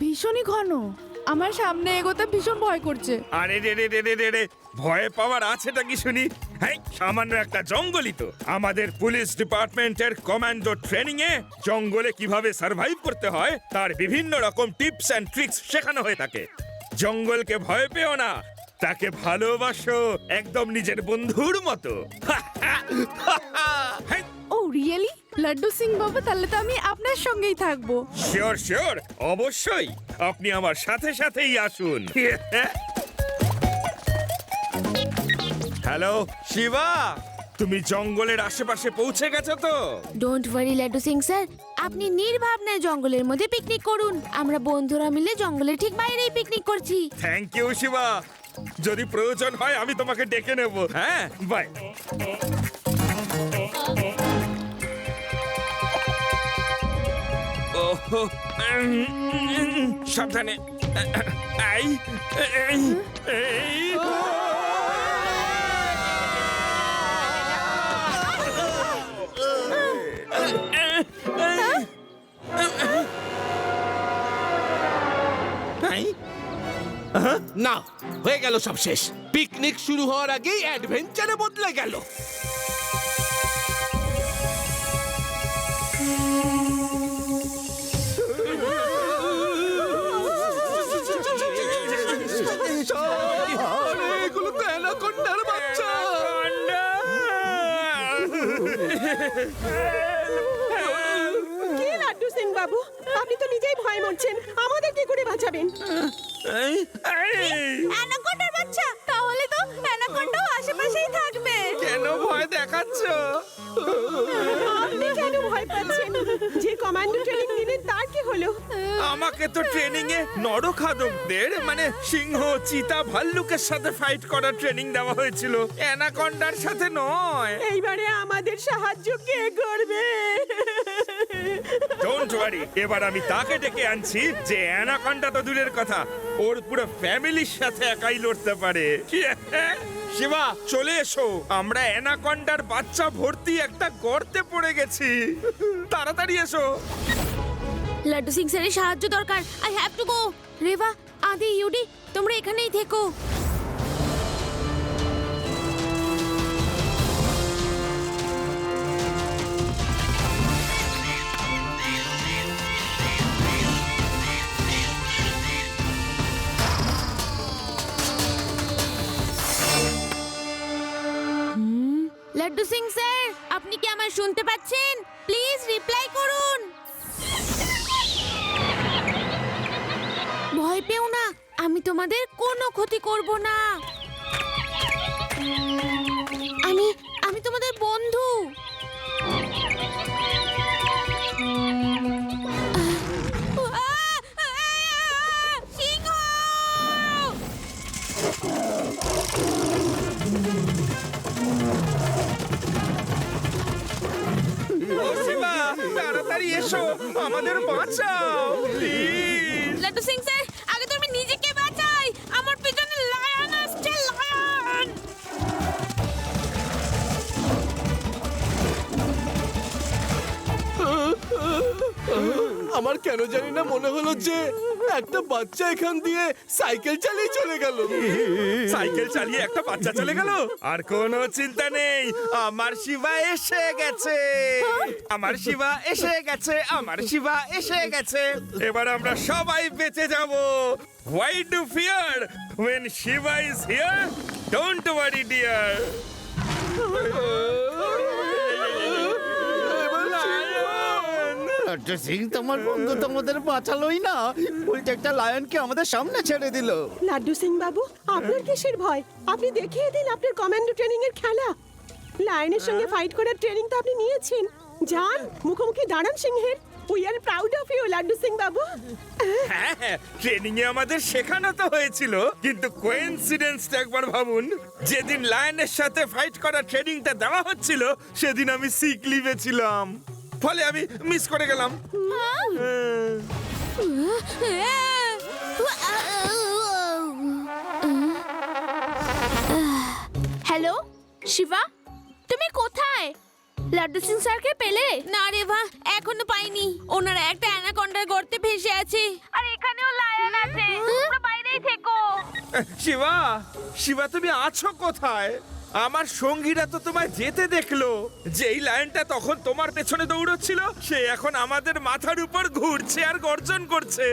ভীষণই ঘন। আমার সামনে এগোতে ভীষণ ভয় করছে। আরে রে রে রে রে রে রে, ভয় পাওয়ার আছেটা কি শুনি? হ্যাঁ, সামান্য একটা জঙ্গলই তো। আমাদের পুলিশ ডিপার্টমেন্টের কমান্ডো ট্রেনিং এ জঙ্গলে কিভাবে সার্ভাইভ করতে হয় তার বিভিন্ন রকম টিপস এন্ড ট্রিক্স শেখানো হয়ে থাকে। জঙ্গলকে ভয় পেও না, তাকে ভালোবাসো একদম নিজের বন্ধুর মতো। ও রিয়েলি? লাড্ডু সিং বাবু, তাহলে তো আমি আপনার সঙ্গেই থাকবো। শিওর শিওর, অবশ্যই আপনি আমার সাথে সাথেই আসুন। হ্যালো শিবা, তুমি জঙ্গলের আশেপাশে পৌঁছে গেছো তো? Don't worry Laddu Singh sir, আপনি নির্ভাবনায় জঙ্গলের মধ্যে পিকনিক করুন। আমরা বন্ধুরা মিলে জঙ্গলের ঠিক বাইরেই পিকনিক করছি। থ্যাংক ইউ শিবা, যদি প্রয়োজন হয় আমি তোমাকে ডেকে নেব। হ্যাঁ, বাই। ওহো, সাবধানে। আই, এই, এই। না, হয়ে গেল সব শেষ। পিকনিক শুরু হওয়ার আগেই অ্যাডভেঞ্চারে বদলে গেল। এগুলো তো অ্যানাকোন্ডার বাচ্চা। কে লাড্ডু সিং বাবু? আপনি তো নিজেই ভয় মরছেন, আমাদের কি করে বাঁচাবেন? অ্যানাকোন্ডার বাচ্চা, তাহলে তো অ্যানাকোন্ডাও আশেপাশেই থাকবে। কেন ভয় দেখাচ্ছ? আপনি কেন ভয় পাচ্ছেন? যে কমান্ডো ট্রেনিং নিলেন তার কি হলো? আমাকে তো ট্রেনিং এ নরখাদকদের মানে সিংহ, চিতা, ভাল্লুকের সাথে ফাইট করার ট্রেনিং দেওয়া হয়েছিল, অ্যানাকন্ডার সাথে নয়। এইবারে আমাদের সাহায্য কে করবে? ডোন্ট ওয়ারি, এবার আমি তাকে ডেকে আনছি যে অ্যানাকন্ডা তো দূরের কথা, ওর পুরো ফ্যামিলির সাথে একাই লড়তে পারে। শিবা, চলে এসো, আমরা অ্যানাকন্ডার বাচ্চা ভর্তি একটা গর্তে পড়ে গেছি। তাড়াতাড়ি এসো। লাড্ডু সিং স্যারের সাহায্য দরকার। I have to go. Reva, Adi, Udi, তোমরা এখানেই থেকো। লাড্ডু সিং স্যার, আপনি কি আমায় শুনতে পাচ্ছেন? প্লিজ রিপ্লাই করুন। ভয় পেও না, আমি তোমাদের কোনো ক্ষতি করব না। আমি তোমাদের বন্ধু। সিংহ! ও শিবা, তাড়াতাড়ি এসো, আমাদের বাঁচাও প্লিজ। লাড্ডু সিং স্যার, আগে তো আমি নিজেকে বাঁচাই। আমার পেছনে লায়ন আসছে, লায়ন! আমার কেন জানি না মনে হলো যে একটা বাচ্চা এখান দিয়ে সাইকেল চালিয়ে চলে গেল। সাইকেল চালিয়ে একটা বাচ্চা চলে গেল? আর কোনো চিন্তা নেই, আমার শিবা এসে গেছে, আমার শিবা এসে গেছে, আমার শিবা এসে গেছে। এবার আমরা সবাই বেঁচে যাব। Why do fear when Shiva is here? Don't worry dear. Laddu Singh, তোমার বন্ধু তোমাদের বাঁচালোই না, উল্টে একটা লায়নকে আমাদের সামনে ছেড়ে দিল। লাড্ডু সিং বাবু, আপনার কিসের ভয়? আপনি দেখিয়ে দিন আপনার কমান্ডো ট্রেনিং এর খেলা। লায়নের সঙ্গে ফাইট করার ট্রেনিং তো আপনি নিয়েছেন। যান, মুখোমুখি দাঁড়ান সিংহের। We are proud of you Laddu Singh বাবু। হ্যাঁ, ট্রেনিং এ আমাদের শেখানো তো হয়েছিল, কিন্তু কোইন্সিডেন্সটা একবার ভাবুন, যেদিন লায়নের সাথে ফাইট করার ট্রেনিংটা দেওয়া হচ্ছিল সেদিন আমি সিক লিভে ছিলাম, ফলে আমি মিস করে গেলাম। হ্যালো শিবা, তুমি কোথায়? লাড্ডু সিং স্যারকে পেলে? না রেভা, এখনো পাইনি। ওনারা একটা অ্যানাকন্ডার গর্তে ভেসে আছে আর এখানে এখানেও লায়ন আছে, তোমরা বাইরেই থেকো। শিবা, শিবা তুমি আছো কোথায়? আমার সঙ্গীরা তো তোমায় যেতে দেখলো। যেই লায়নটা তখন তোমার পেছনে দৌড়চ্ছিল সে এখন আমাদের মাথার উপর ঘুরছে আর গর্জন করছে।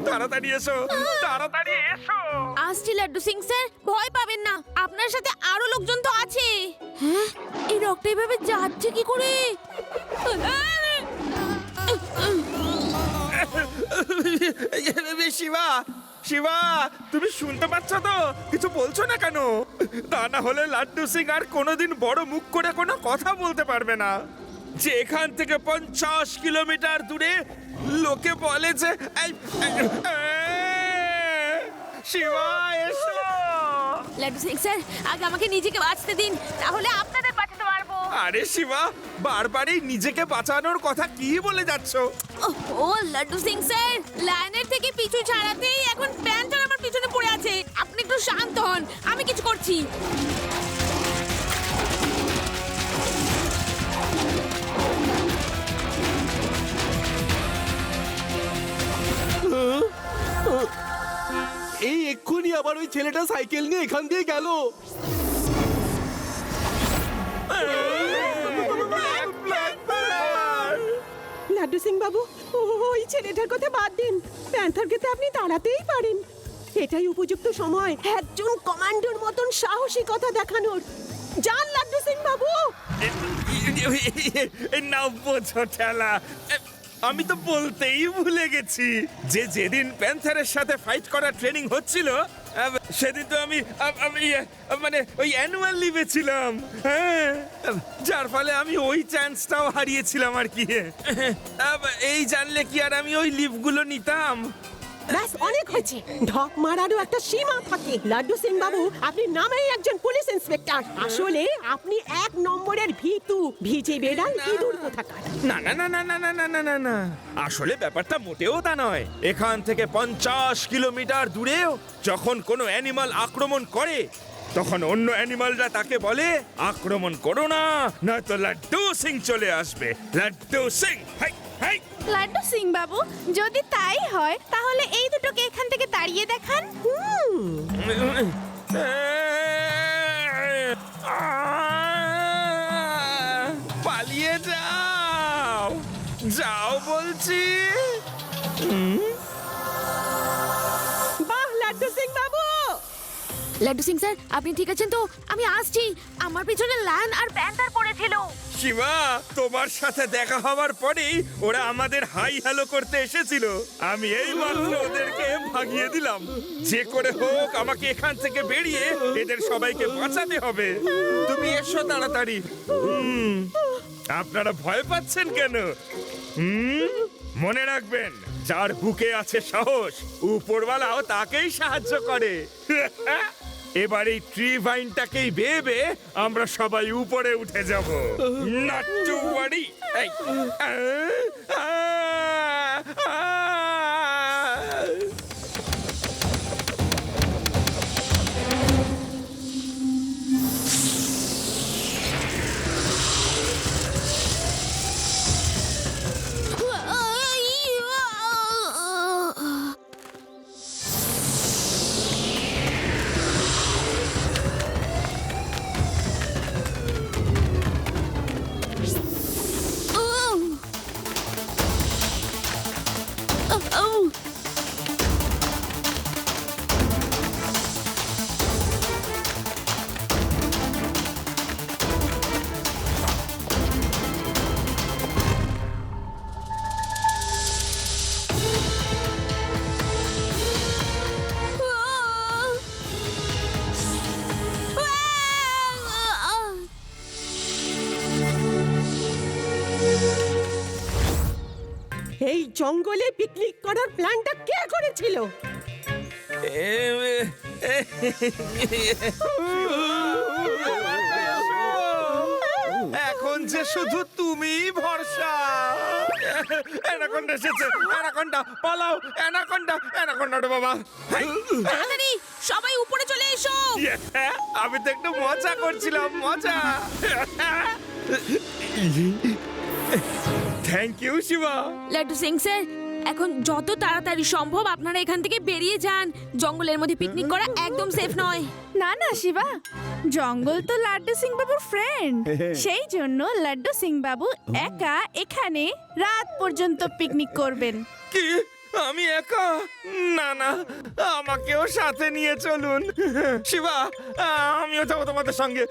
তাড়াতাড়ি এসো, তাড়াতাড়ি এসো। আসছি লাড্ডু সিং স্যার, ভয় পাবেন না, আপনার সাথে আরো লোকজন তো আছে। হ্যাঁ, এই রকটা এভাবে যাচ্ছে কি করে? শিবা, শিবা তুমি শুনতে পাচ্ছ তো? কিছু বলছো না কেন? তা না হলে লাড্ডু সিং আর কোনোদিন বড় মুখ করে কোনো কথা বলতে পারবে না। যে এখান থেকে 50 কিলোমিটার দূরে লোকে বলে যে শিবা এসো। লাড্ডু সিং স্যার, আগে আমাকে নিজেকে বাঁচতে দিন, তাহলে আপনাদের বাঁচাতে পারবো। আরে শিবা, বারবারই নিজেকে বাঁচানোর কথা কি বলে যাচ্ছ? ও লাড্ডু সিং স্যার, লায়নের থেকে পিছু ছাড়াতেই এখন প্যান্টার আমার পিছনে পড়ে আছে। আপনি একটু শান্ত হন, আমি কিছু করছি। এই এক্ষুনি আবার ওই ছেলেটা সাইকেল নিয়ে এখান দিয়ে গেল। লাড্ডু সিং বাবু, ওই ছেলেটার কথা বাদ দিন। প্যান্থারকে তো আপনি তাড়াতেই পারেন। এটাই উপযুক্ত সময় একজন কমান্ডোর মতন সাহসিকতা দেখানোর। যান লাড্ডু সিং বাবু। নাও বোঝো ঠেলা। আমি তো বলতেই ভুলে গেছি যে যেদিন প্যান্থারের সাথে ফাইট করার ট্রেনিং হচ্ছিল সেদিন তো আমি মানে ওই অ্যানুয়াল লিভে ছিলাম। হ্যাঁ, যার ফলে আমি ওই চান্সটাও হারিয়েছিলাম আর কি। এই জানলে কি আর আমি ওই লিভগুলো নিতাম? ব্যাস, অনেক হয়েছে। ঢক মারারও একটা সীমা থাকে। লাড্ডু সিং বাবু, আপনি নামেই একজন পুলিশ ইন্সপেক্টর, আসলে আপনি 1 নম্বরের ভীতু, ভিজে বেড়াল, ইঁদুর কোথাকার। না না না না না না না না না না, আসলে ব্যাপারটা মোটেও তা নয়। এখান থেকে 50 কিলোমিটার দূরেও যখন কোনো অ্যানিমাল আক্রমণ করে তখন অন্য অ্যানিমালরা তাকে বলে আক্রমণ করো না, নয়তো লাড্ডু সিং চলে আসবে। Laddu Singh, hi hi. লাড্ডু সিং বাবু, যদি তাই হয় তাহলে এই দুটোকে এখান থেকে তাড়িয়ে দেখান। পালিয়ে যাও, যাও বলছি। বাহ লাড্ডু সিং বাবু। লাড্ডু সিং স্যার, আপনি ঠিক আছেন তো? আমি আসছি। আমার পিছনে লায়ন আর প্যান্টার পড়েছিল। শিবা, তোমার সাথে দেখা হওয়ার পরেই ওরা আমাদের হাই হ্যালো করতে এসেছিল। আমি এই মাত্র ওদেরকে ভাগিয়ে দিলাম। যে করে হোক আমাকে এখান থেকে বেরিয়ে এদের সবাইকে বাঁচাতে হবে। তুমি এসো তাড়াতাড়ি। আপনারা ভয় পাচ্ছেন কেন? মনে রাখবেন, যার বুকে আছে সাহস উপরওয়ালাও তাকেই সাহায্য করে। এবার এই ট্রি ভাইনটাকেই বেয়ে বেয়ে আমরা সবাই উপরে উঠে যাব। Not to worry. এই জঙ্গলে পিকনিক করার প্ল্যানটা কে করেছিল? এখন যে শুধু তুমি ভরসা। অ্যানাকোন্ডা এসেছে, অ্যানাকোন্ডা পালাও, অ্যানাকোন্ডা, অ্যানাকোন্ডা রে বাবা। তাড়াতাড়ি সবাই উপরে চলে এসো। আমি তো একটু মজা করছিলাম, মজা। Thank you Shiva. Laddu Singh sir, এখন যত তাড়াতাড়ি সম্ভব আপনারা এখান থেকে বেরিয়ে যান। জঙ্গলের মধ্যে পিকনিক করা একদম সেফ নয়। না না শিবা, জঙ্গল তো লাড্ডু সিং বাবুর ফ্রেন্ড, সেই জন্য লাড্ডু সিং বাবু একা এখানে রাত পর্যন্ত পিকনিক করবেন। কি আমি একা? না না, আমাকেও সাথে নিয়ে চলুন। শিবা, আমিও যাবো তোমাদের সঙ্গে।